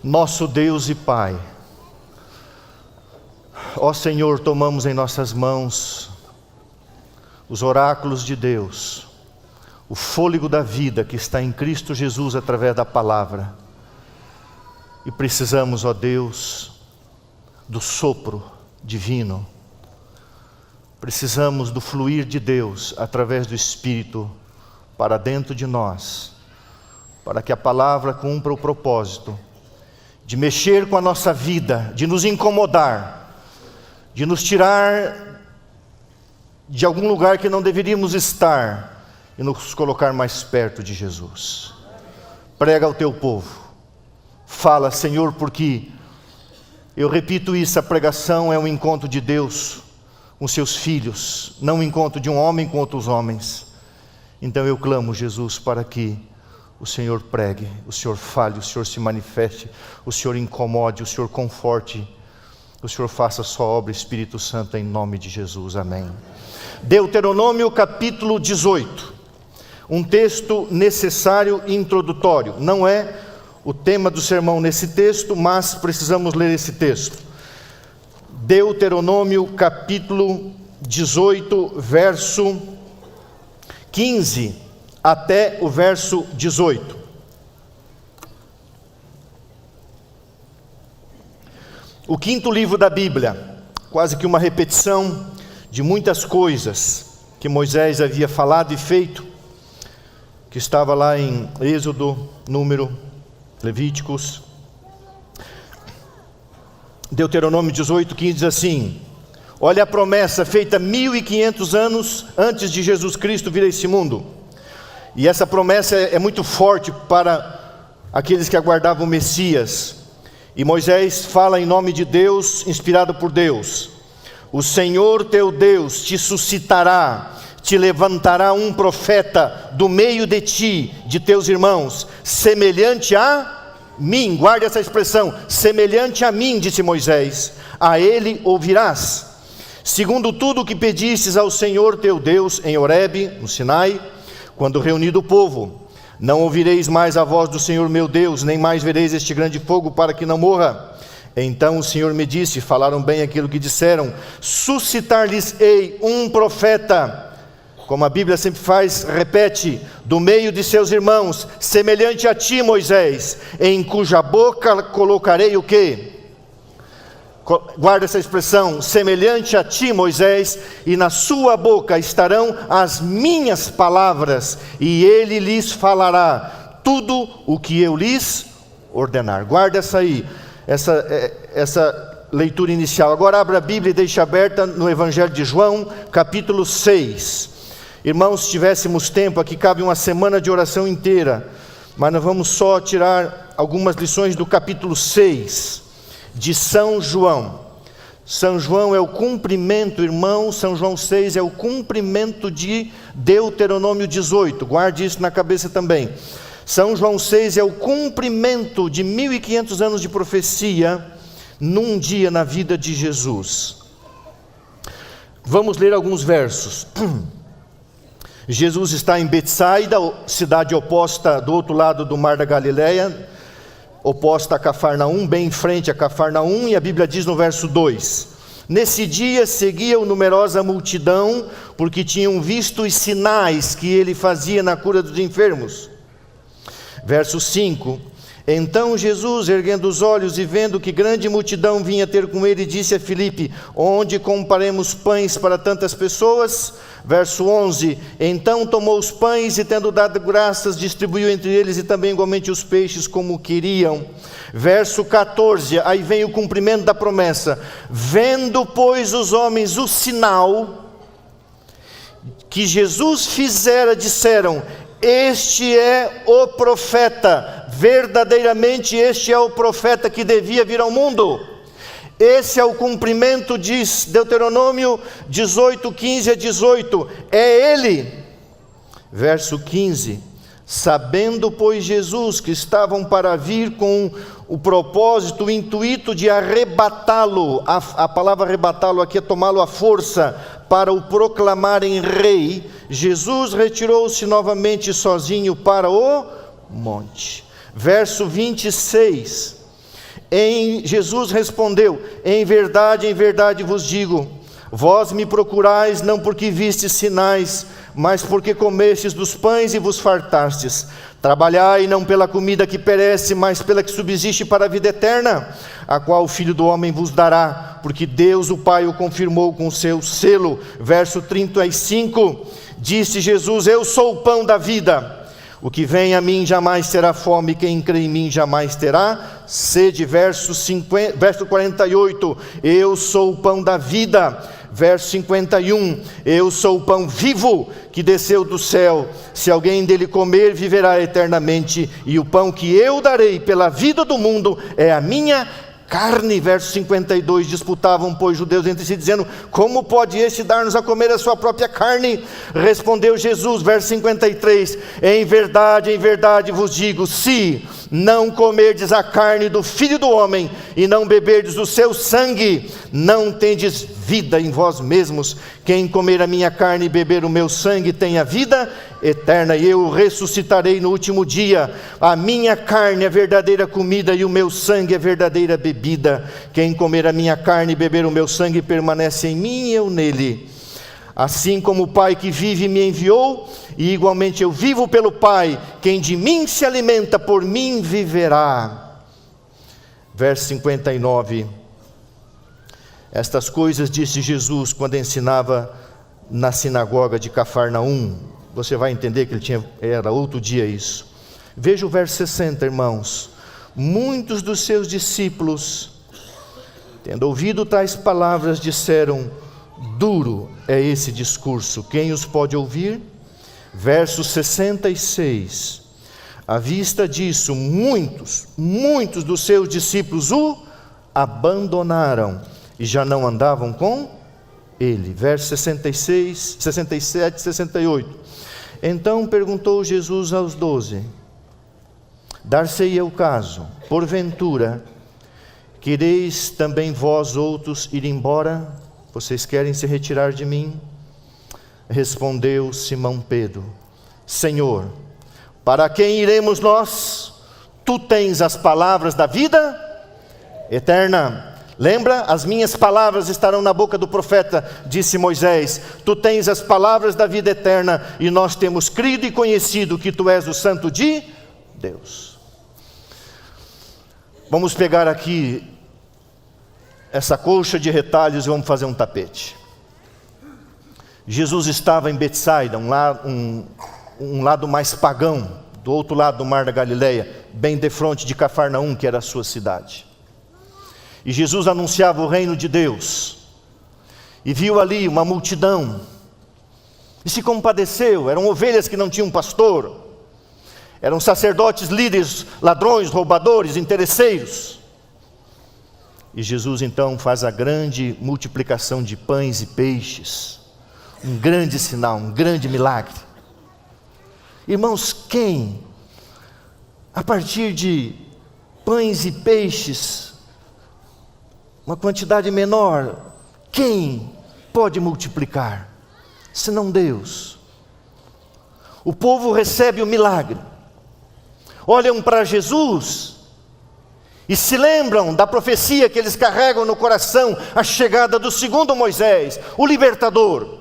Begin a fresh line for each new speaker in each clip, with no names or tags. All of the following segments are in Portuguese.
Nosso Deus e Pai, ó Senhor, tomamos em nossas mãos os oráculos de Deus, o fôlego da vida que está em Cristo Jesus através da palavra, e precisamos, ó Deus, do sopro divino, precisamos do fluir de Deus através do Espírito para dentro de nós, para que a palavra cumpra o propósito de mexer com a nossa vida, de nos incomodar, de nos tirar de algum lugar que não deveríamos estar e nos colocar mais perto de Jesus. Prega ao teu povo, fala, Senhor, porque eu repito isso, a pregação é um encontro de Deus com seus filhos, não um encontro de um homem com outros homens. Então eu clamo, Jesus, para que o Senhor pregue, o Senhor fale, o Senhor se manifeste, o Senhor incomode, o Senhor conforte, o Senhor faça a sua obra, Espírito Santo, em nome de Jesus, amém. Deuteronômio capítulo 18, um texto necessário e introdutório. Não é o tema do sermão nesse texto, mas precisamos ler esse texto. Deuteronômio capítulo 18, verso 15 até o verso 18. O quinto livro da Bíblia, quase que uma repetição de muitas coisas que Moisés havia falado e feito, que estava lá em Êxodo, Número, Levíticos. Deuteronômio 18, 15 diz assim: olha a promessa feita 1500 anos antes de Jesus Cristo vir a esse mundo. E essa promessa é muito forte para aqueles que aguardavam o Messias. E Moisés fala em nome de Deus, inspirado por Deus: o Senhor teu Deus te suscitará, te levantará um profeta do meio de ti, de teus irmãos, semelhante a mim. Guarde essa expressão, semelhante a mim, disse Moisés, a ele ouvirás, segundo tudo o que pedistes ao Senhor teu Deus em Horebe, no Sinai, quando reunido o povo. Não ouvireis mais a voz do Senhor meu Deus, nem mais vereis este grande fogo, para que não morra. Então o Senhor me disse, falaram bem aquilo que disseram, suscitar-lhes-ei um profeta, como a Bíblia sempre faz, repete, do meio de seus irmãos, semelhante a ti, Moisés, em cuja boca colocarei o quê? Guarda essa expressão, semelhante a ti, Moisés, e na sua boca estarão as minhas palavras, e ele lhes falará tudo o que eu lhes ordenar. Guarda essa leitura inicial. Agora abra a Bíblia e deixe aberta no Evangelho de João, capítulo 6. Irmãos, se tivéssemos tempo, aqui cabe uma semana de oração inteira, mas nós vamos só tirar algumas lições do capítulo 6. De São João. São João é o cumprimento, irmão, São João 6 é o cumprimento de Deuteronômio 18, guarde isso na cabeça também. São João 6 é o cumprimento de 1500 anos de profecia, num dia na vida de Jesus. Vamos ler alguns versos. Jesus está em Betsaida, cidade oposta do outro lado do mar da Galileia, oposta a Cafarnaum, bem em frente a Cafarnaum, e a Bíblia diz no verso 2: nesse dia seguia-o numerosa multidão, porque tinham visto os sinais que ele fazia na cura dos enfermos. Verso 5: então Jesus, erguendo os olhos e vendo que grande multidão vinha ter com ele, disse a Filipe: onde compraremos pães para tantas pessoas? Verso 11: então tomou os pães e, tendo dado graças, distribuiu entre eles, e também igualmente os peixes, como queriam. Verso 14, aí vem o cumprimento da promessa: vendo, pois, os homens o sinal que Jesus fizera, disseram: este é o profeta, verdadeiramente este é o profeta que devia vir ao mundo. Esse é o cumprimento, diz Deuteronômio 18, 15 a 18, é ele. Verso 15: sabendo, pois, Jesus que estavam para vir com o propósito, o intuito de arrebatá-lo, a palavra arrebatá-lo aqui é tomá-lo à força, para o proclamarem rei, Jesus retirou-se novamente sozinho para o monte. Verso 26: Jesus respondeu: em verdade vos digo, vós me procurais não porque vistes sinais, mas porque comestes dos pães e vos fartastes. Trabalhai não pela comida que perece, mas pela que subsiste para a vida eterna, a qual o Filho do Homem vos dará, porque Deus o Pai o confirmou com o seu selo. Verso 35, disse Jesus: eu sou o pão da vida. O que vem a mim jamais terá fome, quem crê em mim jamais terá sede. Verso 48, eu sou o pão da vida. Verso 51, eu sou o pão vivo que desceu do céu, se alguém dele comer, viverá eternamente, e o pão que eu darei pela vida do mundo é a minha carne. Verso 52, disputavam, pois, judeus entre si, dizendo: como pode este dar-nos a comer a sua própria carne? Respondeu Jesus, verso 53, em verdade vos digo, se não comerdes a carne do Filho do Homem, e não beberdes o seu sangue, não tendes vida em vós mesmos. Quem comer a minha carne e beber o meu sangue tem a vida eterna, e eu o ressuscitarei no último dia. A minha carne é verdadeira comida, e o meu sangue é verdadeira bebida. Quem comer a minha carne e beber o meu sangue permanece em mim e eu nele. Assim como o Pai que vive me enviou, e igualmente eu vivo pelo Pai, quem de mim se alimenta, por mim viverá. Verso 59, estas coisas disse Jesus quando ensinava na sinagoga de Cafarnaum. Você vai entender que era outro dia isso. Veja o verso 60, irmãos. Muitos dos seus discípulos, tendo ouvido tais palavras, disseram: duro é esse discurso, quem os pode ouvir? Verso 66, à vista disso, muitos dos seus discípulos o abandonaram e já não andavam com ele. Verso 66, 67, 68, então perguntou Jesus aos 12, dar-se-ia o caso, porventura, quereis também vós outros ir embora? Vocês querem se retirar de mim? Respondeu Simão Pedro: Senhor, para quem iremos nós? Tu tens as palavras da vida eterna. Lembra? As minhas palavras estarão na boca do profeta, disse Moisés. Tu tens as palavras da vida eterna, e nós temos crido e conhecido que tu és o Santo de Deus. Vamos pegar aqui essa colcha de retalhos e vamos fazer um tapete. Jesus estava em Betsaida, um lado mais pagão, do outro lado do mar da Galileia, bem defronte de Cafarnaum, que era a sua cidade. E Jesus anunciava o reino de Deus, e viu ali uma multidão, e se compadeceu. Eram ovelhas que não tinham pastor, eram sacerdotes, líderes, ladrões, roubadores, interesseiros. E Jesus então faz a grande multiplicação de pães e peixes, um grande sinal, um grande milagre. Irmãos, quem, a partir de pães e peixes, uma quantidade menor, quem pode multiplicar, senão Deus? O povo recebe o milagre, olham para Jesus e se lembram da profecia que eles carregam no coração, a chegada do segundo Moisés, o libertador.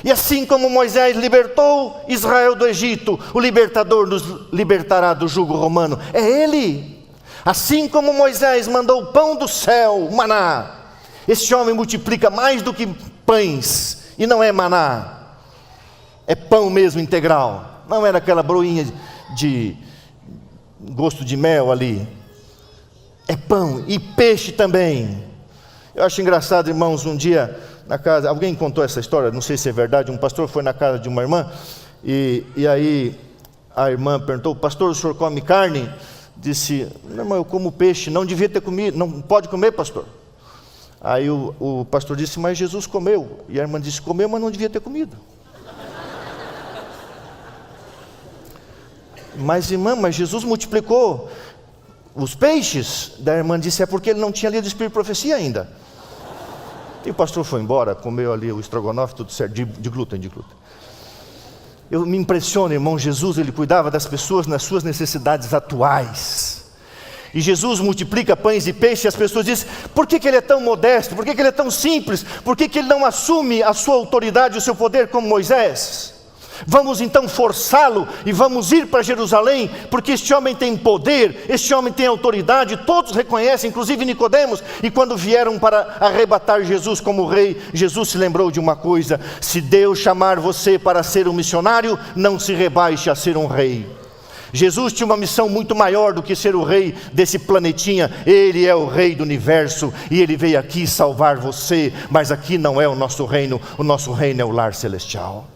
E assim como Moisés libertou Israel do Egito, o libertador nos libertará do jugo romano. É Ele. Assim como Moisés mandou o pão do céu, o maná, este homem multiplica mais do que pães, e não é maná, é pão mesmo integral. Não era aquela broinha de gosto de mel ali. É pão e peixe também. Eu acho engraçado, irmãos, um dia na casa, alguém contou essa história, não sei se é verdade, um pastor foi na casa de uma irmã, e aí a irmã perguntou: pastor, o senhor come carne? Disse: não, irmão, eu como peixe. Não devia ter comido. Não pode comer, pastor? Aí o pastor disse: mas Jesus comeu. E a irmã disse: comeu, mas não devia ter comido. Mas irmã, mas Jesus multiplicou os peixes. Da irmã disse: é porque ele não tinha lido o Espírito de Profecia ainda. E o pastor foi embora, comeu ali o estrogonofe, tudo certo, de glúten. Eu me impressiono, irmão, Jesus, ele cuidava das pessoas nas suas necessidades atuais. E Jesus multiplica pães e peixes, e as pessoas dizem: por que ele é tão modesto? Por que ele é tão simples? Por que ele não assume a sua autoridade, o seu poder como Moisés? Vamos então forçá-lo e vamos ir para Jerusalém, porque este homem tem poder, este homem tem autoridade, todos reconhecem, inclusive Nicodemos. E quando vieram para arrebatar Jesus como rei, Jesus se lembrou de uma coisa: se Deus chamar você para ser um missionário, não se rebaixe a ser um rei. Jesus tinha uma missão muito maior do que ser o rei desse planetinha. Ele é o rei do universo e ele veio aqui salvar você. Mas aqui não é o nosso reino é o lar celestial.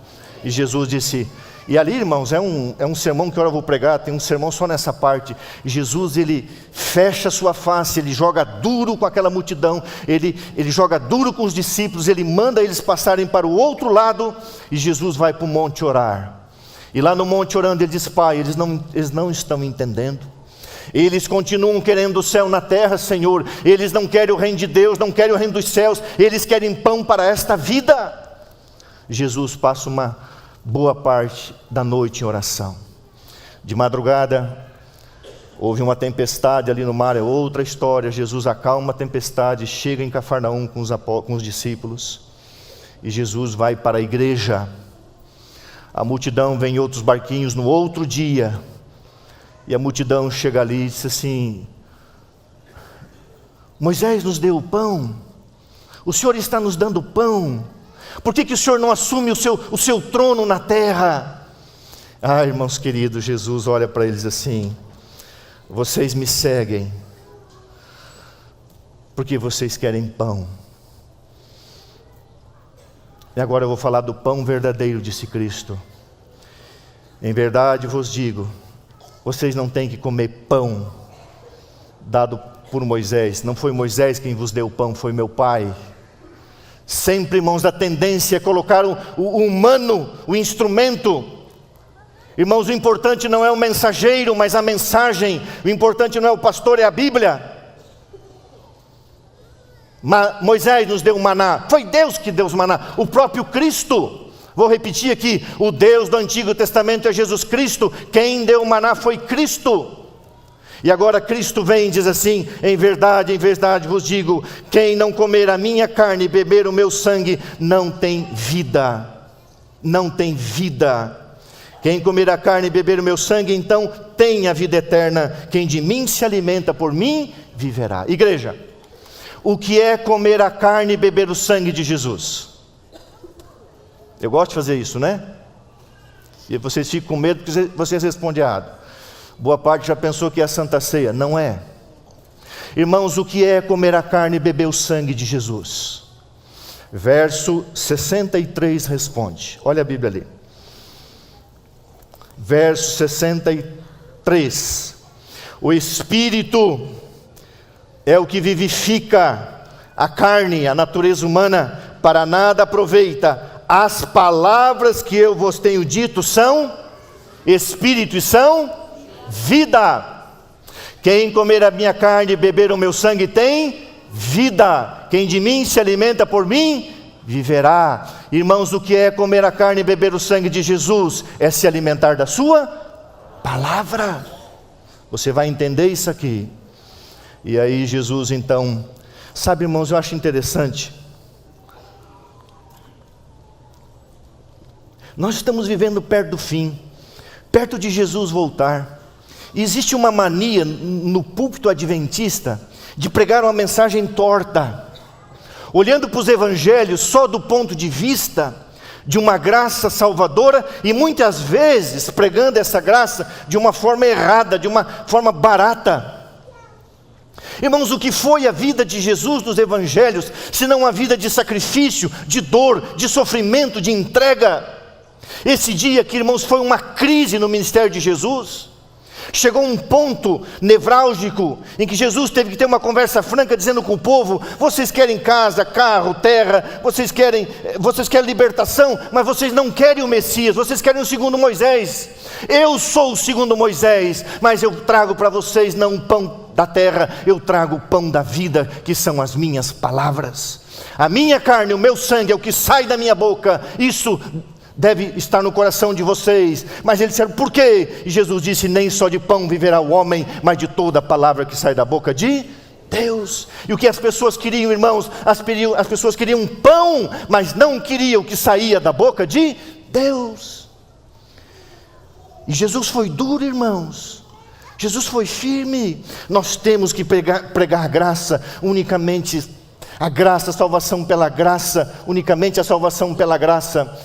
E Jesus disse, e ali, irmãos, é um sermão que agora eu vou pregar, tem um sermão só nessa parte. Jesus, ele fecha a sua face, ele joga duro com aquela multidão, ele joga duro com os discípulos, ele manda eles passarem para o outro lado, e Jesus vai para o monte orar. E lá no monte orando, ele diz: Pai, eles não estão entendendo. Eles continuam querendo o céu na terra, Senhor. Eles não querem o reino de Deus, não querem o reino dos céus. Eles querem pão para esta vida. Jesus passa uma boa parte da noite em oração. De madrugada, houve uma tempestade ali no mar, é outra história. Jesus acalma a tempestade, chega em Cafarnaum com os discípulos. E Jesus vai para a igreja. A multidão vem em outros barquinhos no outro dia. E a multidão chega ali e diz assim: Moisés nos deu o pão, o Senhor está nos dando pão, por que o Senhor não assume o seu trono na terra? Ah, irmãos queridos, Jesus olha para eles assim: vocês me seguem porque vocês querem pão. E agora eu vou falar do pão verdadeiro, disse Cristo. Em verdade vos digo, vocês não têm que comer pão dado por Moisés. Não foi Moisés quem vos deu o pão, foi meu Pai. Sempre, irmãos, a tendência é colocar o humano, o instrumento. Irmãos, o importante não é o mensageiro, mas a mensagem. O importante não é o pastor, é a Bíblia. Moisés nos deu o maná, foi Deus que deu o maná, o próprio Cristo. Vou repetir aqui: o Deus do Antigo Testamento é Jesus Cristo, quem deu o maná foi Cristo. E agora Cristo vem e diz assim: em verdade vos digo, quem não comer a minha carne e beber o meu sangue, não tem vida, não tem vida. Quem comer a carne e beber o meu sangue, então tem a vida eterna. Quem de mim se alimenta, por mim viverá. Igreja, o que é comer a carne e beber o sangue de Jesus? Eu gosto de fazer isso, né? E vocês ficam com medo porque vocês respondem errado. Boa parte já pensou que é a Santa Ceia. Não é. Irmãos, o que é comer a carne e beber o sangue de Jesus? Verso 63 responde. Olha a Bíblia ali. Verso 63. O Espírito é o que vivifica a carne, a natureza humana, para nada aproveita. As palavras que eu vos tenho dito são Espírito e são vida. Quem comer a minha carne e beber o meu sangue tem vida. Quem de mim se alimenta, por mim viverá. Irmãos, o que é comer a carne e beber o sangue de Jesus? É se alimentar da sua palavra. Você vai entender isso aqui. E aí Jesus então, sabe, irmãos, eu acho interessante. Nós estamos vivendo perto do fim, perto de Jesus voltar. E existe uma mania no púlpito adventista de pregar uma mensagem torta, olhando para os evangelhos só do ponto de vista de uma graça salvadora, e muitas vezes pregando essa graça de uma forma errada, de uma forma barata. Irmãos, o que foi a vida de Jesus nos evangelhos, se não uma vida de sacrifício, de dor, de sofrimento, de entrega? Esse dia que, irmãos, foi uma crise no ministério de Jesus. Chegou um ponto nevrálgico em que Jesus teve que ter uma conversa franca dizendo com o povo: vocês querem casa, carro, terra, vocês querem libertação, mas vocês não querem o Messias, vocês querem o segundo Moisés. Eu sou o segundo Moisés, mas eu trago para vocês não o pão da terra, eu trago o pão da vida, que são as minhas palavras. A minha carne, o meu sangue é o que sai da minha boca. Isso deve estar no coração de vocês. Mas eles disseram, por quê? E Jesus disse, nem só de pão viverá o homem, mas de toda a palavra que sai da boca de Deus. E o que as pessoas queriam, irmãos? As pessoas queriam pão, mas não queriam o que saía da boca de Deus. E Jesus foi duro, irmãos. Jesus foi firme. Nós temos que pregar graça, unicamente a graça, a salvação pela graça, unicamente a salvação pela graça,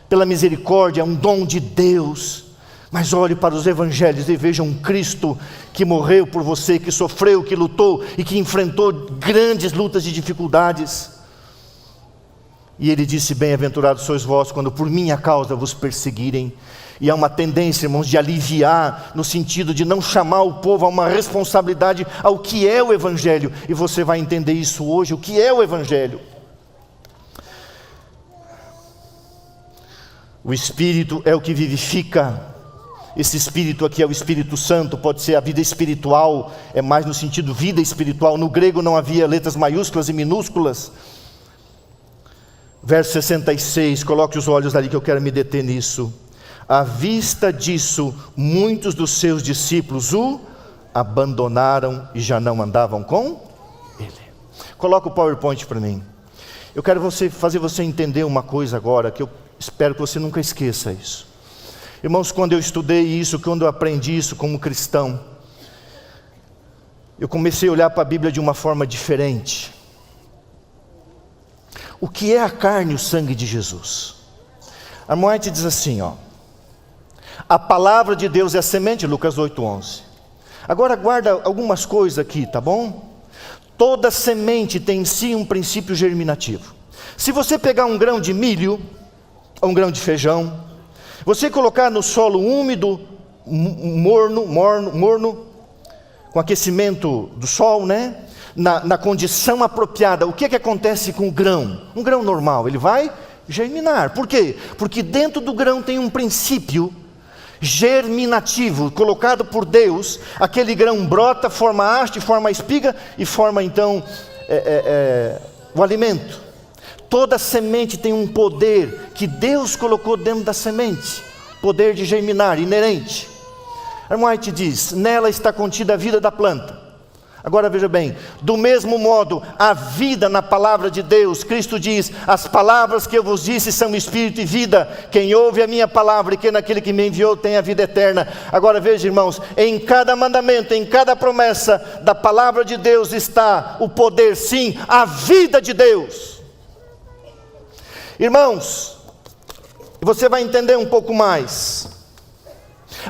pela misericórdia, é um dom de Deus. Mas olhe para os evangelhos e veja um Cristo que morreu por você, que sofreu, que lutou e que enfrentou grandes lutas e dificuldades. E ele disse, bem-aventurados sois vós quando por minha causa vos perseguirem. E há uma tendência, irmãos, de aliviar, no sentido de não chamar o povo a uma responsabilidade ao que é o evangelho. E você vai entender isso hoje, o que é o evangelho. O Espírito é o que vivifica. Esse Espírito aqui é o Espírito Santo, pode ser a vida espiritual, é mais no sentido vida espiritual. No grego não havia letras maiúsculas e minúsculas. Verso 66, coloque os olhos ali que eu quero me deter nisso. À vista disso, muitos dos seus discípulos o abandonaram e já não andavam com ele. Coloca o PowerPoint para mim. Eu quero fazer você entender uma coisa agora, que eu espero que você nunca esqueça isso. Irmãos, quando eu estudei isso, quando eu aprendi isso como cristão, eu comecei a olhar para a Bíblia de uma forma diferente. O que é a carne e o sangue de Jesus? A Moed diz assim, a palavra de Deus é a semente, Lucas 8:11. Agora guarda algumas coisas aqui, tá bom? Toda semente tem em si um princípio germinativo. Se você pegar um grão de milho, ou um grão de feijão, você colocar no solo úmido, morno, com aquecimento do sol, né? Na condição apropriada, o que acontece com o grão? Um grão normal, ele vai germinar. Por quê? Porque dentro do grão tem um princípio germinativo, colocado por Deus. Aquele grão brota, forma haste, forma espiga e forma então o alimento. Toda semente tem um poder que Deus colocou dentro da semente, poder de germinar, inerente. Ellen White diz, nela está contida a vida da planta. Agora veja bem, do mesmo modo, a vida na palavra de Deus, Cristo diz, as palavras que eu vos disse são espírito e vida, quem ouve a minha palavra e quem naquele que me enviou tem a vida eterna. Agora veja, irmãos, em cada mandamento, em cada promessa da palavra de Deus está o poder, sim, a vida de Deus. Irmãos, você vai entender um pouco mais,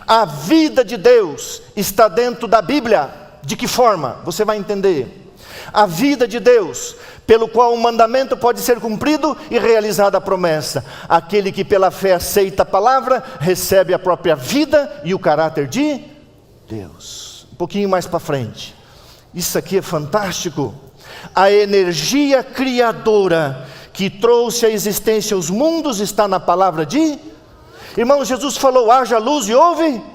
a vida de Deus está dentro da Bíblia. De que forma? Você vai entender. A vida de Deus, pelo qual o mandamento pode ser cumprido e realizada a promessa. Aquele que pela fé aceita a palavra, recebe a própria vida e o caráter de Deus. Um pouquinho mais para frente. Isso aqui é fantástico. A energia criadora que trouxe à existência os mundos está na palavra de... Irmãos, Jesus falou, haja luz e houve...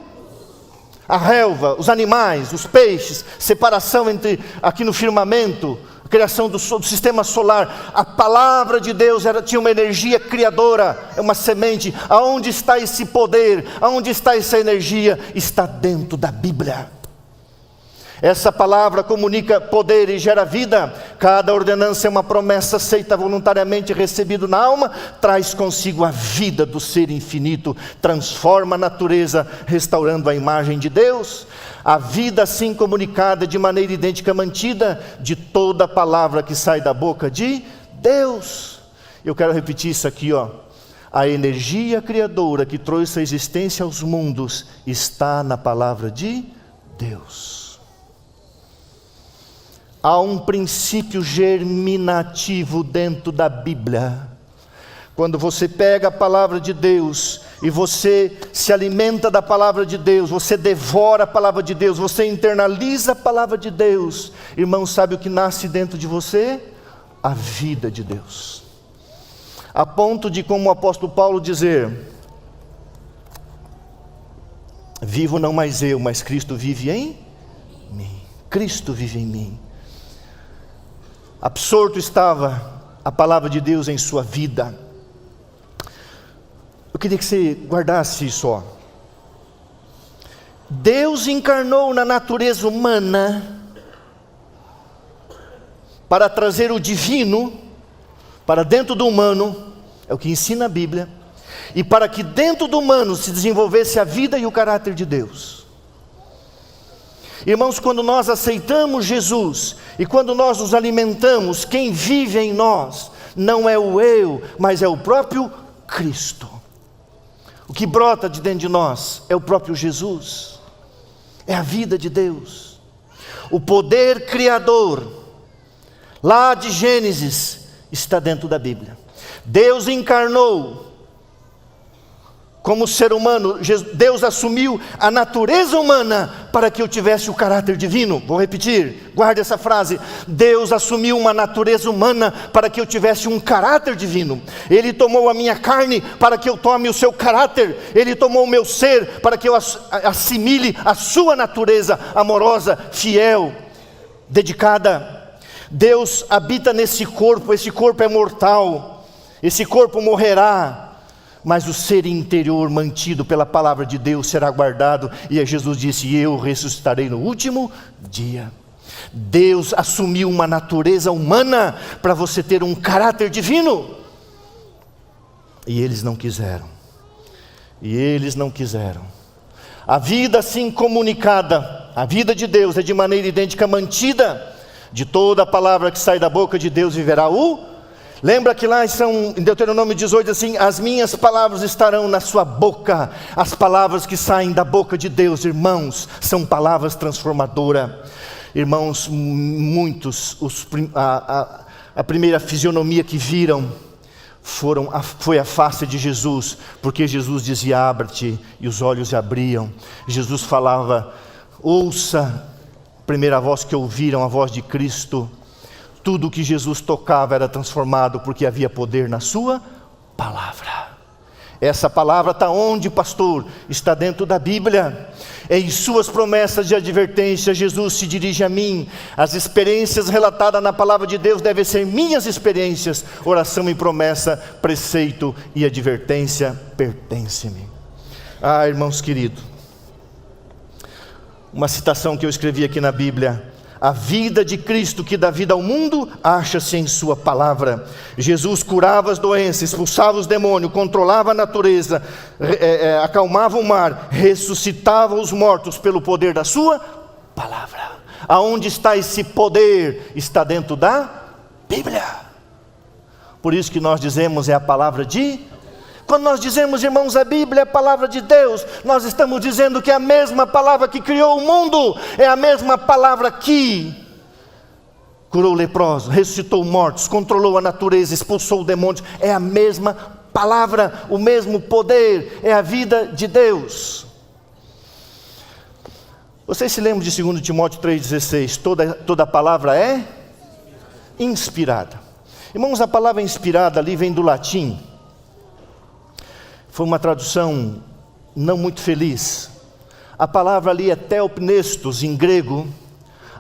A relva, os animais, os peixes, separação entre aqui no firmamento, a criação do sistema solar. A palavra de Deus tinha uma energia criadora, é uma semente. Aonde está esse poder? Aonde está essa energia? Está dentro da Bíblia. Essa palavra comunica poder e gera vida. Cada ordenança é uma promessa aceita voluntariamente, recebida na alma, traz consigo a vida do ser infinito, transforma a natureza, restaurando a imagem de Deus. A vida assim comunicada de maneira idêntica, mantida de toda a palavra que sai da boca de Deus. Eu quero repetir isso aqui, a energia criadora que trouxe a existência aos mundos está na palavra de Deus. Há um princípio germinativo dentro da Bíblia. Quando você pega a palavra de Deus e você se alimenta da palavra de Deus, você devora a palavra de Deus, você internaliza a palavra de Deus, irmão, sabe o que nasce dentro de você? A vida de Deus. A ponto de, como o apóstolo Paulo dizer, vivo não mais eu, mas Cristo vive em mim. Cristo vive em mim. Absorto estava a palavra de Deus em sua vida. Eu queria que você guardasse isso, ó. Deus encarnou na natureza humana para trazer o divino para dentro do humano, é o que ensina a Bíblia, e para que dentro do humano se desenvolvesse a vida e o caráter de Deus. Irmãos, quando nós aceitamos Jesus e quando nós nos alimentamos, quem vive em nós não é o eu, mas é o próprio Cristo. O que brota de dentro de nós é o próprio Jesus, é a vida de Deus. O poder criador, lá de Gênesis, está dentro da Bíblia. Deus encarnou como ser humano, Deus assumiu a natureza humana para que eu tivesse o caráter divino. Vou repetir, guarde essa frase. Deus assumiu uma natureza humana para que eu tivesse um caráter divino. Ele tomou a minha carne para que eu tome o seu caráter. Ele tomou o meu ser para que eu assimile a sua natureza amorosa, fiel, dedicada. Deus habita nesse corpo, esse corpo é mortal, esse corpo morrerá, mas o ser interior mantido pela palavra de Deus será guardado, e Jesus disse: eu ressuscitarei no último dia. Deus assumiu uma natureza humana para você ter um caráter divino, e eles não quiseram, a vida assim comunicada, a vida de Deus é de maneira idêntica mantida, de toda a palavra que sai da boca de Deus viverá o... Lembra que lá em Deuteronômio 18 assim: as minhas palavras estarão na sua boca. As palavras que saem da boca de Deus, irmãos, são palavras transformadoras. Irmãos, muitos, a primeira fisionomia que viram foi a face de Jesus, porque Jesus dizia: abra-te, e os olhos se abriam. Jesus falava, ouça, a primeira voz que ouviram, a voz de Cristo. Tudo que Jesus tocava era transformado, porque havia poder na sua palavra. Essa palavra está onde, pastor? Está dentro da Bíblia. Em suas promessas de advertência, Jesus se dirige a mim. As experiências relatadas na palavra de Deus devem ser minhas experiências. Oração e promessa, preceito e advertência pertence-me. Ah, irmãos queridos, uma citação que eu escrevi aqui na Bíblia: a vida de Cristo que dá vida ao mundo acha-se em sua palavra. Jesus curava as doenças, expulsava os demônios, controlava a natureza, acalmava o mar, ressuscitava os mortos pelo poder da sua palavra. Aonde está esse poder? Está dentro da Bíblia. Por isso que nós dizemos é a palavra de... Quando nós dizemos, irmãos, a Bíblia é a palavra de Deus, nós estamos dizendo que é a mesma palavra que criou o mundo, é a mesma palavra que curou leprosos, ressuscitou mortos, controlou a natureza, expulsou demônios. É a mesma palavra, o mesmo poder, é a vida de Deus. Vocês se lembram de 2 Timóteo 3,16? Toda palavra é inspirada. Irmãos, a palavra inspirada ali vem do latim. Foi uma tradução não muito feliz. A palavra ali é theopnestos em grego.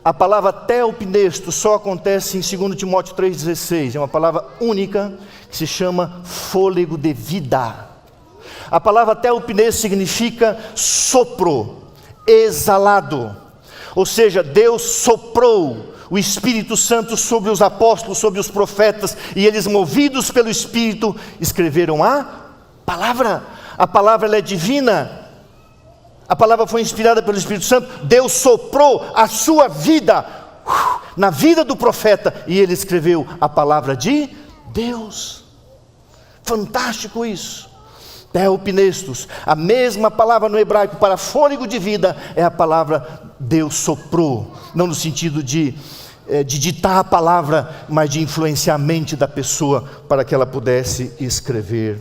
A palavra theopnestos só acontece em 2 Timóteo 3,16. É uma palavra única que se chama fôlego de vida. A palavra theopnestos significa sopro, exalado. Ou seja, Deus soprou o Espírito Santo sobre os apóstolos, sobre os profetas, e eles, movidos pelo Espírito, escreveram a palavra. A palavra ela é divina. A palavra foi inspirada pelo Espírito Santo. Deus soprou a sua vida na vida do profeta, e ele escreveu a palavra de Deus. Fantástico isso. Theopnestos, a mesma palavra no hebraico para fôlego de vida, é a palavra Deus soprou, não no sentido de ditar a palavra, mas de influenciar a mente da pessoa para que ela pudesse escrever.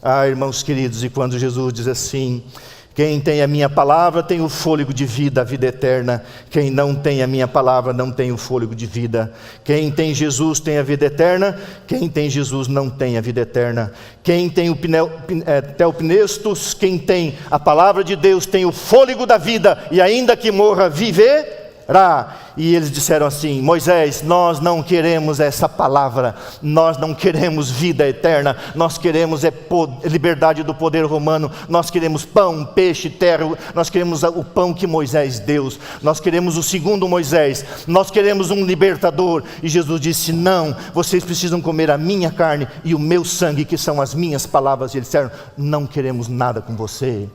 Ah, irmãos queridos, e quando Jesus diz assim: quem tem a minha palavra tem o fôlego de vida, a vida eterna. Quem não tem a minha palavra não tem o fôlego de vida. Quem tem Jesus tem a vida eterna. Quem tem Jesus não tem a vida eterna. Quem tem o theopnestos, quem tem a palavra de Deus tem o fôlego da vida, e ainda que morra, viverá. e eles disseram assim: Moisés, nós não queremos essa palavra, nós não queremos vida eterna, nós queremos liberdade do poder romano, nós queremos pão, peixe, terra, nós queremos o pão que Moisés deu, nós queremos o segundo Moisés, nós queremos um libertador. E Jesus disse: não, vocês precisam comer a minha carne e o meu sangue, que são as minhas palavras. E eles disseram: não queremos nada com você.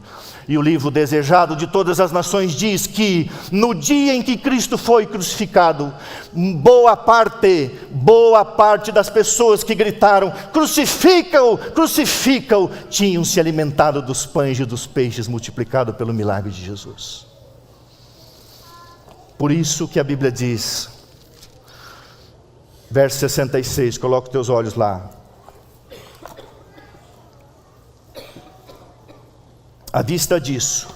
E o livro Desejado de Todas as Nações diz que no dia em que Cristo foi crucificado, boa parte das pessoas que gritaram: crucifica-o, crucifica-o, tinham se alimentado dos pães e dos peixes multiplicados pelo milagre de Jesus. Por isso que a Bíblia diz, verso 66, coloca os teus olhos lá: à vista disso,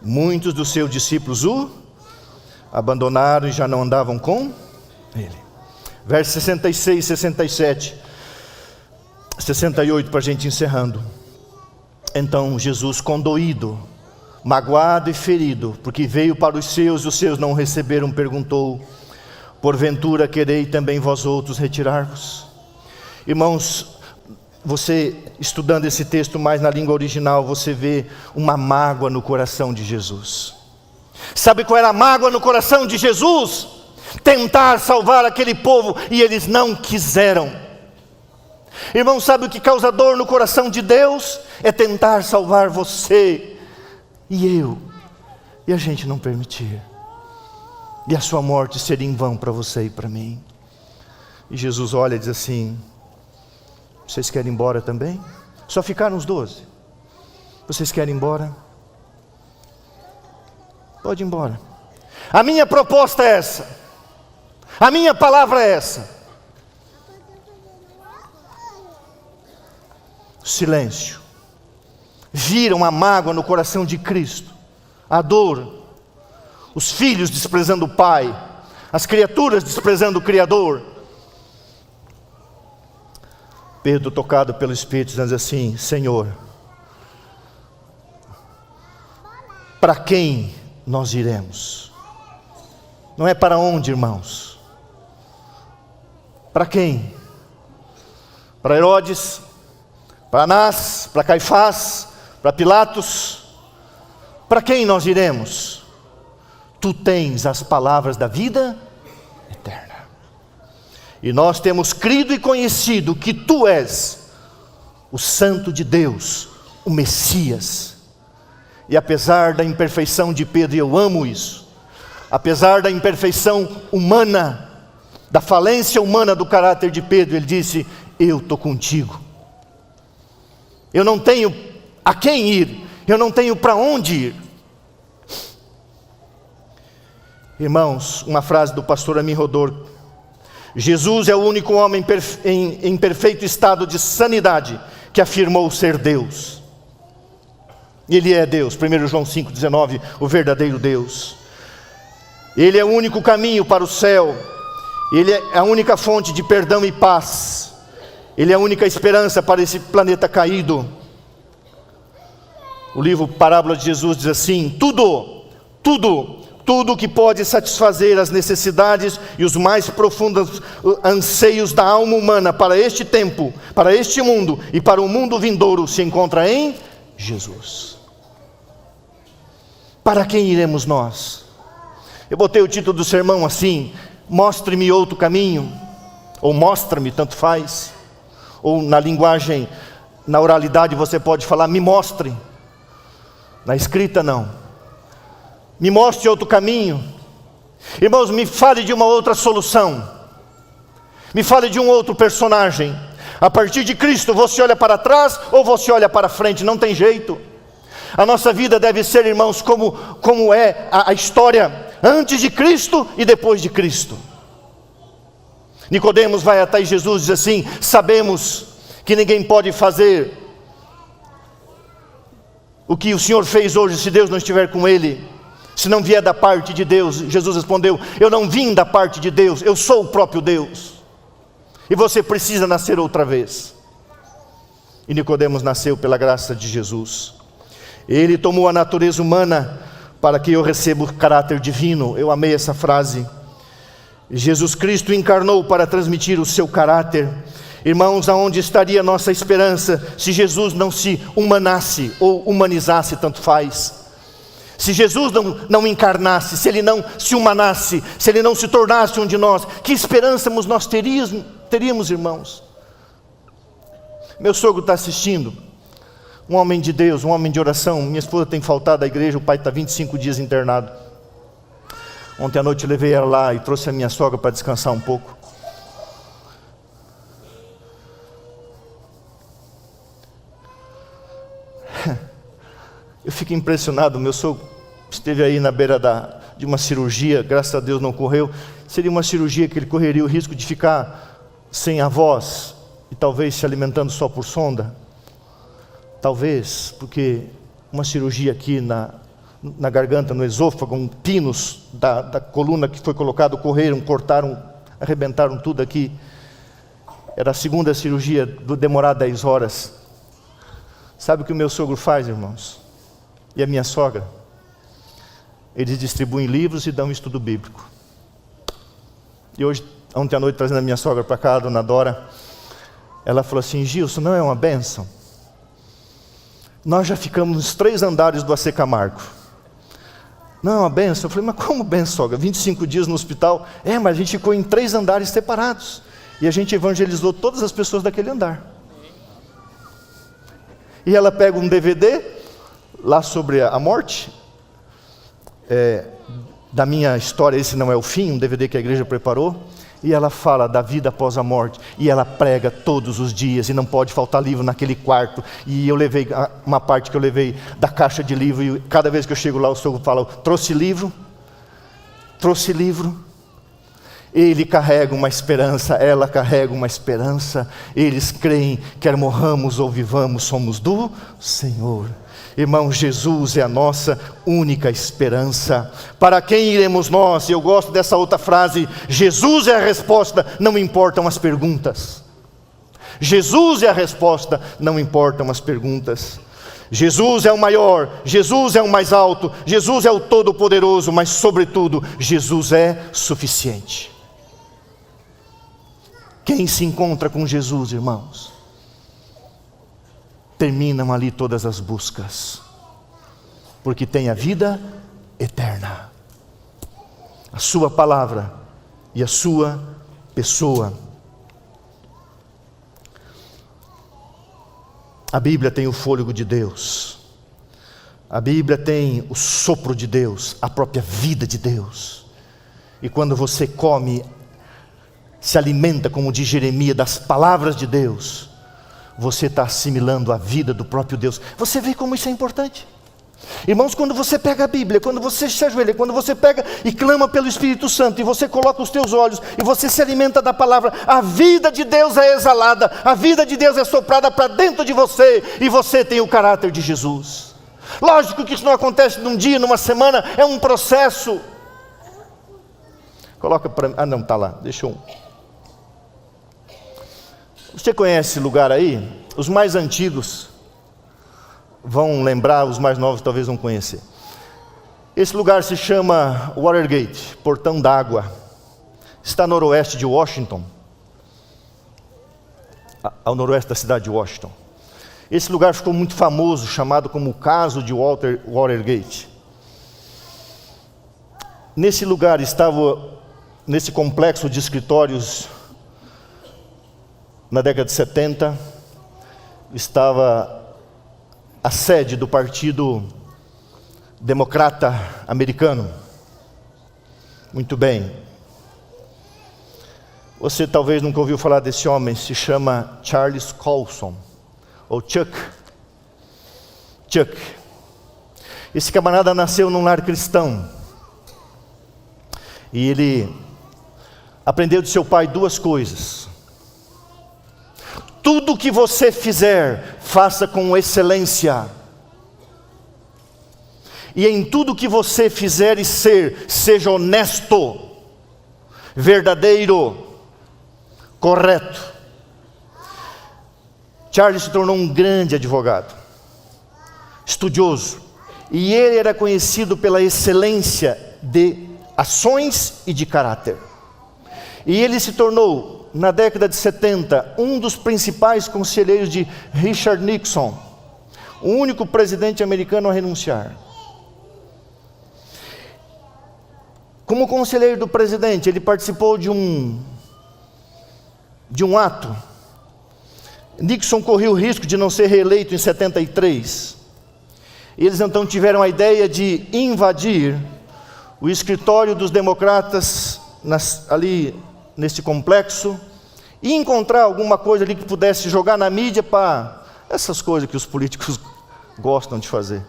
muitos dos seus discípulos o abandonaram e já não andavam com ele. Versos 66, 67, 68, para a gente encerrando. Então Jesus, condoído, magoado e ferido, porque veio para os seus e os seus não o receberam, perguntou: porventura querei também vós outros retirar-vos? Irmãos, você estudando esse texto mais na língua original, você vê uma mágoa no coração de Jesus. Sabe qual era a mágoa no coração de Jesus? Tentar salvar aquele povo, e eles não quiseram. Irmão, sabe o que causa dor no coração de Deus? É tentar salvar você e eu, e a gente não permitir, e a sua morte ser em vão para você e para mim. E Jesus olha e diz assim: vocês querem ir embora também? Só ficaram os 12. Vocês querem ir embora? Pode ir embora. A minha proposta é essa. A minha palavra é essa. Silêncio. Viram a mágoa no coração de Cristo, a dor, os filhos desprezando o Pai, as criaturas desprezando o Criador. Pedro, tocado pelo Espírito, diz assim: Senhor, para quem nós iremos? Não é para onde, irmãos? Para quem? Para Herodes, para Anás, para Caifás, para Pilatos? Para quem nós iremos? Tu tens as palavras da vida eterna. E nós temos crido e conhecido que Tu és o Santo de Deus, o Messias. E apesar da imperfeição de Pedro, e eu amo isso, apesar da imperfeição humana, da falência humana do caráter de Pedro, ele disse: eu estou contigo. Eu não tenho a quem ir, eu não tenho para onde ir. Irmãos, uma frase do pastor Amin Rodor: Jesus é o único homem em perfeito estado de sanidade que afirmou ser Deus. Ele é Deus, 1 João 5,19, o verdadeiro Deus. Ele é o único caminho para o céu. Ele é a única fonte de perdão e paz. Ele é a única esperança para esse planeta caído. O livro Parábola de Jesus diz assim: tudo que pode satisfazer as necessidades e os mais profundos anseios da alma humana para este tempo, para este mundo e para o mundo vindouro se encontra em Jesus. Para quem iremos nós? Eu botei o título do sermão assim: mostre-me outro caminho, ou mostra-me, tanto faz. Ou na linguagem, na oralidade você pode falar: me mostre. Na escrita não. Me mostre outro caminho. Irmãos, me fale de uma outra solução. Me fale de um outro personagem. A partir de Cristo, você olha para trás ou você olha para frente, não tem jeito. A nossa vida deve ser, irmãos, como é a história antes de Cristo e depois de Cristo. Nicodemos vai até Jesus e diz assim: sabemos que ninguém pode fazer o que o Senhor fez hoje se Deus não estiver com ele, se não vier da parte de Deus. Jesus respondeu: eu não vim da parte de Deus, eu sou o próprio Deus. E você precisa nascer outra vez. E Nicodemos nasceu pela graça de Jesus. Ele tomou a natureza humana para que eu receba o caráter divino. Eu amei essa frase. Jesus Cristo encarnou para transmitir o seu caráter. Irmãos, aonde estaria nossa esperança se Jesus não se humanasse ou humanizasse, tanto faz? Se Jesus não encarnasse, se Ele não se humanasse, se Ele não se tornasse um de nós, que esperança nós teríamos, irmãos? Meu sogro está assistindo, um homem de Deus, um homem de oração. Minha esposa tem faltado à igreja, o pai está 25 dias internado. Ontem à noite eu levei ela lá e trouxe a minha sogra para descansar um pouco. Eu fico impressionado, meu sogro esteve aí na beira de uma cirurgia, graças a Deus não correu. Seria uma cirurgia que ele correria o risco de ficar sem a voz e talvez se alimentando só por sonda. Talvez, porque uma cirurgia aqui na garganta, no esôfago, pinos da coluna que foi colocado, correram, cortaram, arrebentaram tudo aqui. Era a segunda cirurgia, demorou 10 horas. Sabe o que o meu sogro faz, irmãos? E a minha sogra? Eles distribuem livros e dão estudo bíblico. E hoje, ontem à noite, trazendo a minha sogra para cá, a dona Dora, ela falou assim: Gilson, não é uma bênção? Nós já ficamos nos 3 andares do AC Camargo. Não é uma bênção? Eu falei: mas como bênção, sogra? 25 dias no hospital? Mas a gente ficou em 3 andares separados. E a gente evangelizou todas as pessoas daquele andar. E ela pega um DVD, lá sobre a morte, da minha história, esse não é o fim, um DVD que a igreja preparou, e ela fala da vida após a morte, e ela prega todos os dias, e não pode faltar livro naquele quarto. E eu levei, uma parte que eu levei da caixa de livro, e cada vez que eu chego lá o sogro fala: trouxe livro? Trouxe livro? Ele carrega uma esperança, ela carrega uma esperança. Eles creem, quer morramos ou vivamos, somos do Senhor. Irmão, Jesus é a nossa única esperança. Para quem iremos nós? Eu gosto dessa outra frase: Jesus é a resposta, não importam as perguntas. Jesus é a resposta, não importam as perguntas. Jesus é o maior, Jesus é o mais alto, Jesus é o todo-poderoso, mas sobretudo, Jesus é suficiente. Quem se encontra com Jesus, irmãos, terminam ali todas as buscas, porque tem a vida eterna, a sua palavra e a sua pessoa. A Bíblia tem o fôlego de Deus, a Bíblia tem o sopro de Deus, a própria vida de Deus. E quando você come, se alimenta, como diz Jeremias, das palavras de Deus, você está assimilando a vida do próprio Deus. Você vê como isso é importante? Irmãos, quando você pega a Bíblia, quando você se ajoelha, quando você pega e clama pelo Espírito Santo, e você coloca os teus olhos, e você se alimenta da palavra, a vida de Deus é exalada, a vida de Deus é soprada para dentro de você, e você tem o caráter de Jesus. Lógico que isso não acontece num dia, numa semana, é um processo. Coloca para mim, não, está lá, deixa eu... Você conhece esse lugar aí? Os mais antigos vão lembrar, os mais novos talvez vão conhecer. Esse lugar se chama Watergate, Portão d'Água. Está no noroeste de Washington, ao noroeste da cidade de Washington. Esse lugar ficou muito famoso, chamado como o caso de Watergate. Nesse lugar estava, nesse complexo de escritórios, na década de 70, estava a sede do Partido Democrata Americano. Muito bem. Você talvez nunca ouviu falar desse homem, se chama Charles Colson, ou Chuck. Esse camarada nasceu num lar cristão, e ele aprendeu de seu pai 2 coisas. Tudo que você fizer, faça com excelência. E em tudo que você fizer e seja honesto, verdadeiro, correto. Charles se tornou um grande advogado, estudioso, e ele era conhecido pela excelência de ações e de caráter. E ele se tornou, na década de 70, um dos principais conselheiros de Richard Nixon, o único presidente americano a renunciar. Como conselheiro do presidente, ele participou de um ato. Nixon correu o risco de não ser reeleito em 73. Eles então tiveram a ideia de invadir o escritório dos democratas ali nesse complexo e encontrar alguma coisa ali que pudesse jogar na mídia para essas coisas que os políticos gostam de fazer.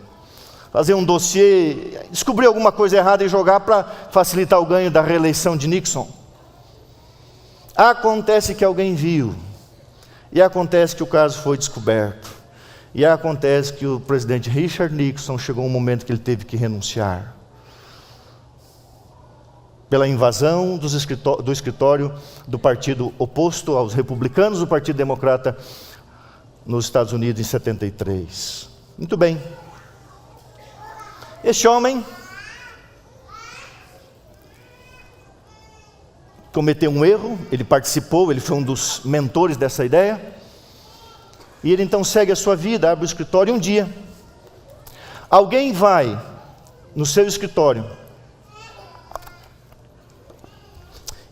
Fazer um dossiê, descobrir alguma coisa errada e jogar para facilitar o ganho da reeleição de Nixon. Acontece que alguém viu, e acontece que o caso foi descoberto, e acontece que o presidente Richard Nixon chegou um momento que ele teve que renunciar pela invasão do escritório do partido oposto aos republicanos, do Partido Democrata nos Estados Unidos em 73. Muito bem. Este homem cometeu um erro, ele participou, ele foi um dos mentores dessa ideia, e ele então segue a sua vida, abre o escritório. Um dia, alguém vai no seu escritório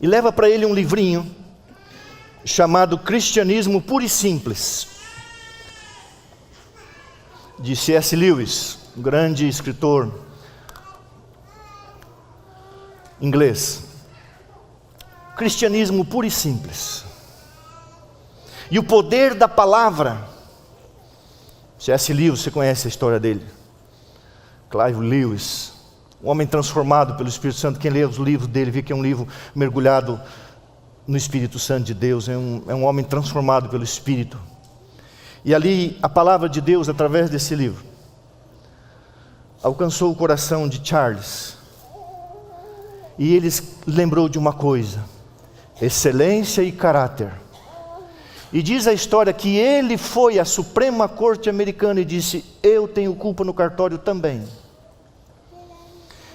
e leva para ele um livrinho chamado Cristianismo Puro e Simples, de C.S. Lewis, um grande escritor inglês. Cristianismo puro e simples. E o poder da palavra. C.S. Lewis, você conhece a história dele? Clive Lewis, um homem transformado pelo Espírito Santo. Quem lê os livros dele vê que é um livro mergulhado no Espírito Santo de Deus. É um homem transformado pelo Espírito. E ali a palavra de Deus, através desse livro, alcançou o coração de Charles. E ele lembrou de uma coisa: excelência e caráter. E diz a história que ele foi à Suprema Corte Americana e disse: eu tenho culpa no cartório também.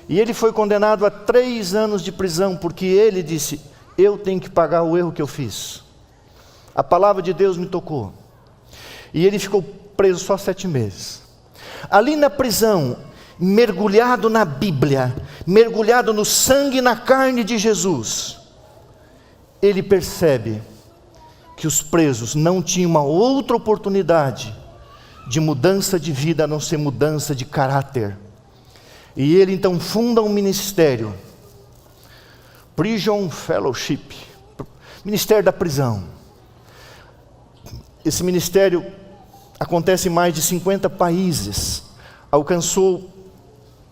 E ele foi condenado a 3 anos de prisão, porque ele disse: eu tenho que pagar o erro que eu fiz. A palavra de Deus me tocou. E ele ficou preso só 7 meses. Ali na prisão, mergulhado na Bíblia, mergulhado no sangue e na carne de Jesus, ele percebe que os presos não tinham uma outra oportunidade de mudança de vida a não ser mudança de caráter. E ele então funda um ministério, Prison Fellowship, Ministério da Prisão. Esse ministério acontece em mais de 50 países, alcançou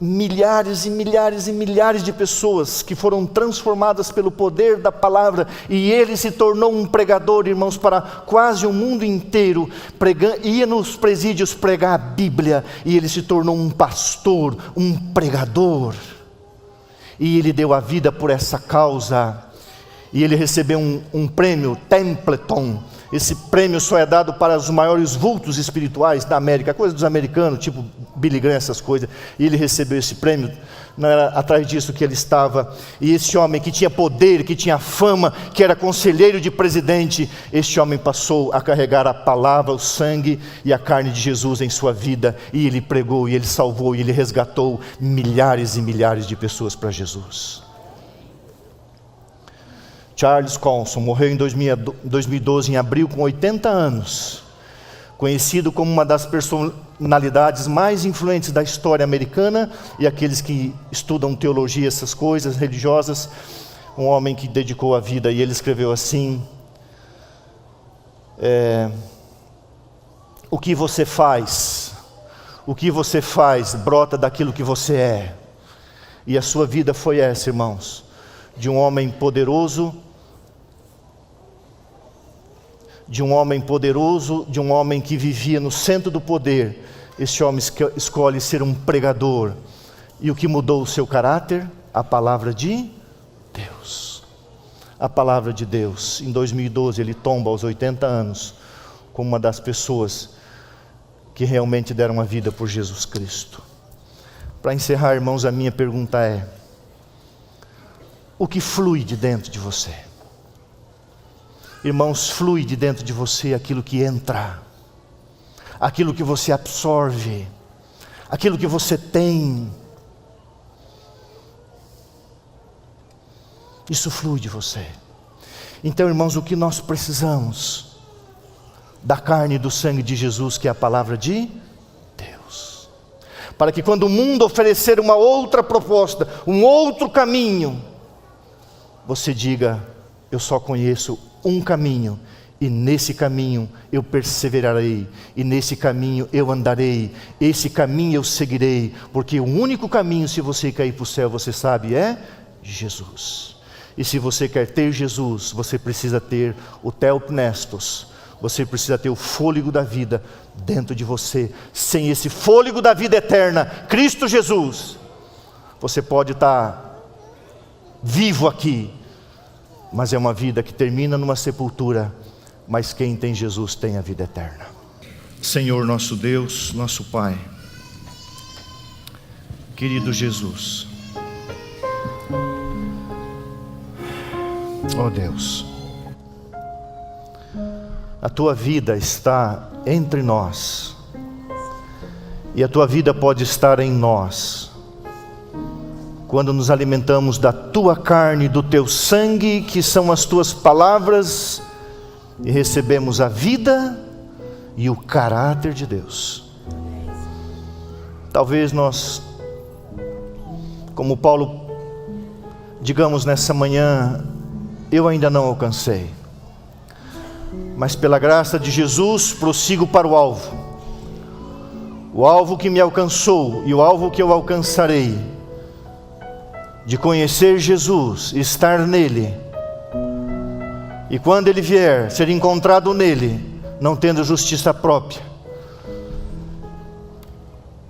milhares e milhares e milhares de pessoas que foram transformadas pelo poder da palavra, e ele se tornou um pregador, irmãos, para quase o mundo inteiro. Ia nos presídios pregar a Bíblia, e ele se tornou um pastor, um pregador, e ele deu a vida por essa causa, e ele recebeu um prêmio Templeton. Esse prêmio só é dado para os maiores vultos espirituais da América, coisa dos americanos, tipo Billy Graham, essas coisas. E ele recebeu esse prêmio, não era atrás disso que ele estava. E esse homem que tinha poder, que tinha fama, que era conselheiro de presidente, este homem passou a carregar a palavra, o sangue e a carne de Jesus em sua vida. E ele pregou, e ele salvou, e ele resgatou milhares e milhares de pessoas para Jesus. Charles Colson morreu em 2012, em abril, com 80 anos, conhecido como uma das personalidades mais influentes da história americana, e aqueles que estudam teologia, essas coisas religiosas, um homem que dedicou a vida. E ele escreveu assim: o que você faz brota daquilo que você é. E a sua vida foi essa, irmãos, de um homem poderoso, de um homem que vivia no centro do poder. Este homem escolhe ser um pregador. E o que mudou o seu caráter? A palavra de Deus. A palavra de Deus. Em 2012 ele tomba aos 80 anos, como uma das pessoas que realmente deram a vida por Jesus Cristo. Para encerrar, irmãos, a minha pergunta é: o que flui de dentro de você? Irmãos, flui de dentro de você aquilo que entra, aquilo que você absorve, aquilo que você tem. Isso flui de você. Então, irmãos, o que nós precisamos? Da carne e do sangue de Jesus, que é a palavra de Deus. Para que quando o mundo oferecer uma outra proposta, um outro caminho, você diga: eu só conheço um caminho, e nesse caminho eu perseverarei, e nesse caminho eu andarei, esse caminho eu seguirei, porque o único caminho, se você cair para o céu, você sabe, é Jesus. E se você quer ter Jesus, você precisa ter o Theopnestos, você precisa ter o fôlego da vida dentro de você. Sem esse fôlego da vida eterna, Cristo Jesus, você pode estar vivo aqui, mas é uma vida que termina numa sepultura. Mas quem tem Jesus tem a vida eterna. Senhor nosso Deus, nosso Pai, querido Jesus, ó Deus, a Tua vida está entre nós, e a Tua vida pode estar em nós, quando nos alimentamos da Tua carne e do Teu sangue, que são as Tuas palavras, e recebemos a vida e o caráter de Deus. Talvez nós, como Paulo, digamos nessa manhã: eu ainda não alcancei, mas pela graça de Jesus prossigo para o alvo que me alcançou e o alvo que eu alcançarei, de conhecer Jesus, estar nele, e quando Ele vier, ser encontrado nele, não tendo justiça própria,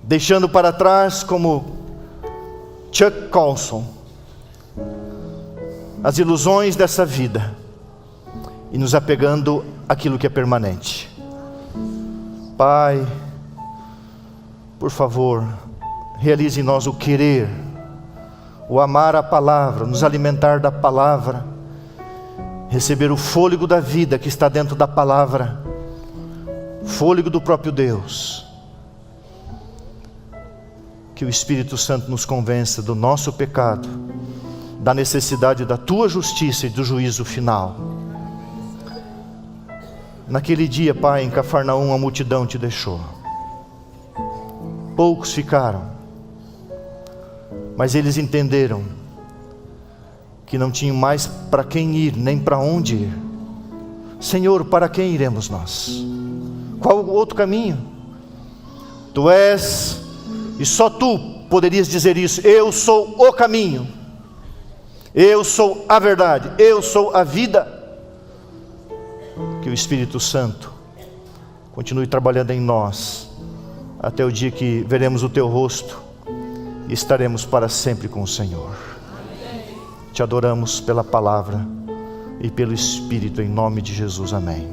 deixando para trás, como Chuck Colson, as ilusões dessa vida, e nos apegando àquilo que é permanente. Pai, por favor, realize em nós o querer, o amar a palavra, nos alimentar da palavra, receber o fôlego da vida que está dentro da palavra, fôlego do próprio Deus. Que o Espírito Santo nos convença do nosso pecado, da necessidade da Tua justiça e do juízo final. Naquele dia, Pai, em Cafarnaum, a multidão Te deixou. Poucos ficaram, mas eles entenderam que não tinham mais para quem ir, nem para onde ir. Senhor, para quem iremos nós? Qual o outro caminho? Tu és, e só Tu poderias dizer isso: eu sou o caminho, eu sou a verdade, eu sou a vida. Que o Espírito Santo continue trabalhando em nós, até o dia que veremos o Teu rosto e estaremos para sempre com o Senhor. Te adoramos pela palavra e pelo Espírito, em nome de Jesus, amém.